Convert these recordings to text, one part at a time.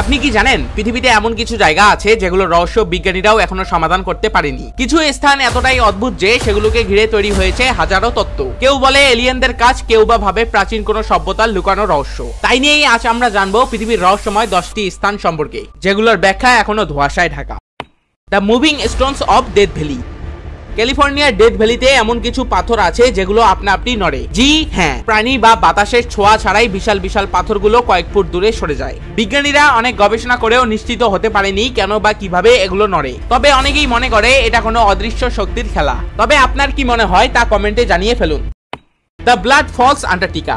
আপনি কি জানেন পৃথিবীতে এমন কিছু জায়গা আছে যেগুলো রহস্য বিজ্ঞানীরাও এখনো সমাধান করতে পারেনি। কিছু স্থান এতটাই অদ্ভুত যে সেগুলোকে ঘিরে তৈরি হয়েছে হাজারো তত্ত্ব। কেউ বলে এলিয়েনদের কাজ, কেউ বা ভাবে প্রাচীন কোনো সভ্যতার লুকানো রহস্য। তাই নিয়েই আজ আমরা জানবো পৃথিবীর রহস্যময় 10টি স্থান সম্পর্কে, যেগুলোর ব্যাখ্যা এখনো ধোঁয়াশায় ঢাকা। The moving stones of Death Valley. ক্যালিফোর্নিয়ার ডেথ ভ্যালিতে এমন কিছু পাথর আছে যেগুলো আপনা আপনি নড়ে। জি হ্যাঁ, প্রাণী বা বাতাসের ছোঁয়া ছাড়াই বিশাল বিশাল পাথরগুলো কয়েক ফুট দূরে সরে যায়। বিজ্ঞানীরা অনেক গবেষণা করেও নিশ্চিত হতে পারেনি কেন বা কিভাবে এগুলো নড়ে। তবে অনেকেই মনে করে এটা কোনো অদৃশ্য শক্তির খেলা। তবে আপনার কি মনে হয় তা কমেন্টে জানিয়ে ফেলুন। The Blood Falls Antarctica.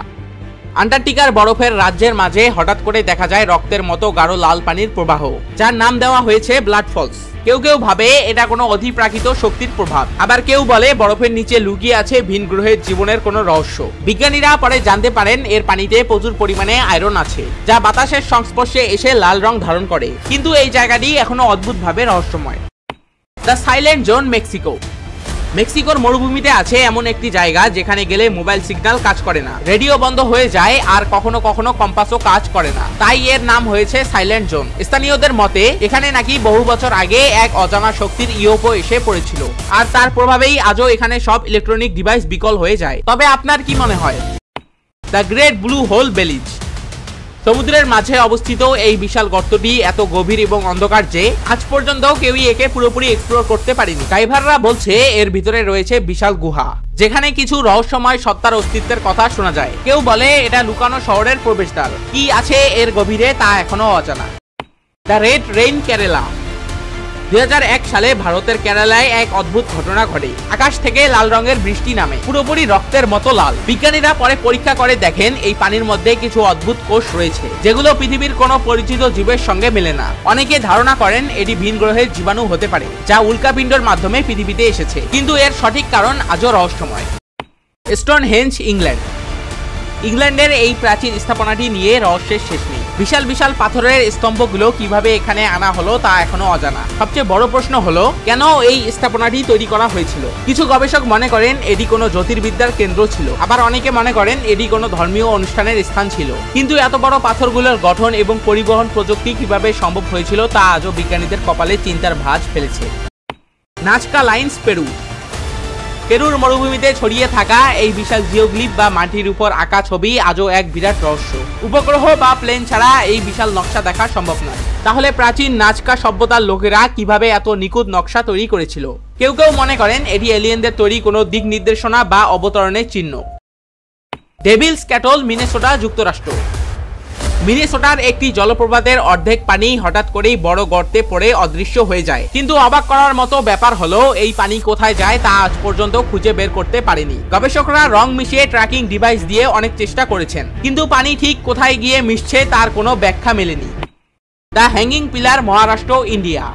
আন্টার্কটিকার বরফের রাজ্যের মাঝে হঠাৎ করে দেখা যায় রক্তের মতো গাঢ় লাল পানির প্রবাহ, যার নাম দেওয়া হয়েছে ব্লাড ফলস। কেউ কেউ ভাবে এটা কোনো অধিপ্রাকৃত শক্তির প্রভাব, আবার কেউ বলে বরফের নিচে লুকিয়ে আছে ভিন গ্রহের জীবনের কোনো রহস্য। বিজ্ঞানীরা পরে জানতে পারেন এর পানিতে প্রচুর পরিমাণে আয়রন আছে, যা বাতাসের সংস্পর্শে এসে লাল রং ধারণ করে। কিন্তু এই জায়গাটি এখনো অদ্ভুতভাবে রহস্যময়। The silent zone, Mexico. মেক্সিকোর মরুভূমিতে আছে এমন একটি জায়গা যেখানে গেলে মোবাইল সিগন্যাল কাজ করে না, রেডিও বন্ধ হয়ে যায়, আর কখনো কখনো কম্পাসও কাজ করে না। তাই এর নাম হয়েছে সাইলেন্ট জোন। স্থানীয়দের মতে এখানে নাকি বহু বছর আগে এক অজানা শক্তির ইউএফও এসে পড়েছিল, আর তার প্রভাবেই আজও এখানে সব ইলেকট্রনিক ডিভাইস বিকল হয়ে যায়। তবে আপনার কি মনে হয়? The great blue hole Belize. সমুদ্রের মাঝে অবস্থিত এই বিশাল গর্তটি এত গভীর এবং অন্ধকার যে আজ পর্যন্ত কেউই একে পুরোপুরি এক্সপ্লোর করতে পারেনি। ড্রাইভাররা বলছে এর ভিতরে রয়েছে বিশাল গুহা, যেখানে কিছু রহস্যময় সত্তার অস্তিত্বের কথা শোনা যায়। কেউ বলে এটা লুকানো শহরের প্রবেশদ্বার। কি আছে এর গভীরে তা এখনো অজানা। The red rain, Kerala. 2001 সালে ভারতের কেরালায় এক অদ্ভুত ঘটনা ঘটে। আকাশ থেকে লাল রঙের বৃষ্টি নামে, পুরোপুরি রক্তের মতো লাল। বিজ্ঞানীরা পরে পরীক্ষা করে দেখেন এই পানির মধ্যে কিছু অদ্ভুত কোষ রয়েছে, যেগুলো পৃথিবীর কোনো পরিচিত জীবের সঙ্গে মেলে না। অনেকে ধারণা করেন এটি ভিন গ্রহের জীবাণু হতে পারে, যা উল্কাপিণ্ডের মাধ্যমে পৃথিবীতে এসেছে, কিন্তু এর সঠিক কারণ আজও রহস্যময়। Stonehenge, England. ইংল্যান্ডের এই প্রাচীন স্থাপনাটি নিয়ে রহস্যের শেষ নেই। বিশাল বিশাল পাথরের স্তম্ভগুলো কিভাবে এখানে আনা হলো তা এখনো অজানা। সবচেয়ে বড় প্রশ্ন হলো কেন এই স্থাপনাটি তৈরি করা হয়েছিল। কিছু গবেষক মনে করেন এটি কোনো জ্যোতির্বিদ্যার কেন্দ্র ছিল, আবার অনেকে মনে করেন এটি কোনো ধর্মীয় অনুষ্ঠানের স্থান ছিল। কিন্তু এত বড় পাথরগুলোর গঠন এবং পরিবহন প্রযুক্তি কিভাবে সম্ভব হয়েছিল তা আজও বিজ্ঞানীদের কপালে চিন্তার ভাঁজ ফেলেছে। Nazca Lines, Peru. পেরুর মরুভূমিতে ছড়িয়ে থাকা এই বিশাল জিওগ্লিফ বা মাটির উপর আঁকা ছবি আজও এক বিরাট রহস্য। উপগ্রহ বা প্লেন ছাড়া এই বিশাল নকশা দেখা সম্ভব নয়। তাহলে প্রাচীন নাজকা সভ্যতার লোকেরা কিভাবে এত নিখুঁত নকশা তৈরি করেছিল? কেউ কেউ মনে করেন এটি এলিয়েনদের তৈরি কোনো দিক নির্দেশনা বা অবতরণের চিহ্ন। ডেভিলস ক্যাটল, মিনেসোটা, যুক্তরাষ্ট্র। মিনেসোটার একটি জলপ্রপাতের অর্ধেক পানি হঠাৎ করেই বড় গর্তে পড়ে অদৃশ্য হয়ে যায়। কিন্তু অবাক করার মতো ব্যাপার হলো এই পানি কোথায় যায় তা আজ পর্যন্ত খুঁজে বের করতে পারেনি। গবেষকরা রং মিশিয়ে ট্র্যাকিং ডিভাইস দিয়ে অনেক চেষ্টা করেছেন, কিন্তু পানি ঠিক কোথায় গিয়ে মিশছে তার কোনো ব্যাখ্যা মেলেনি। The hanging pillar, Maharashtra, India.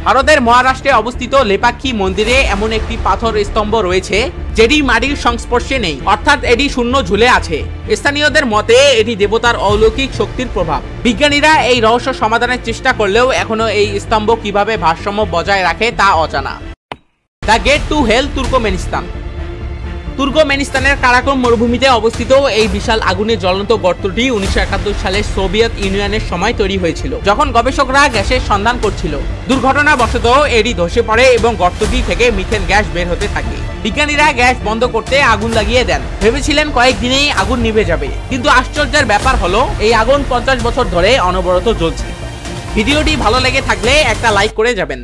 ভারতের মহারাষ্ট্রে অবস্থিত লেপাক্ষী মন্দিরে এমন একটি পাথর স্তম্ভ রয়েছে যেটি মাটির সংস্পর্শে নেই, অর্থাৎ এটি শূন্য ঝুলে আছে। স্থানীয়দের মতে এটি দেবতার অলৌকিক শক্তির প্রভাব। বিজ্ঞানীরা এই রহস্য সমাধানের চেষ্টা করলেও এখনো এই স্তম্ভ কিভাবে ভারসাম্য বজায় রাখে তা অজানা। The Gate to Hell, Turkmenistan. তুর্কমেনিস্তানের কারাকোম মরুভূমিতে অবস্থিত এই বিশাল আগুনে জ্বলন্ত গর্তটি 1971 সালে সোভিয়েত ইউনিয়নের সময় তৈরি হয়েছিল, যখন গবেষকরা গ্যাসের সন্ধান করছিল। দুর্ঘটনাবশত এটি ধসে পড়ে এবং গর্তটি থেকে মিথেন গ্যাস বের হতে থাকে। বিজ্ঞানীরা গ্যাস বন্ধ করতে আগুন লাগিয়ে দেন, ভেবেছিলেন কয়েকদিনেই আগুন নিভে যাবে। কিন্তু আশ্চর্যের ব্যাপার হলো এই আগুন 50 বছর ধরে অনবরত জ্বলছে। ভিডিওটি ভালো লেগে থাকলে একটা লাইক করে যাবেন।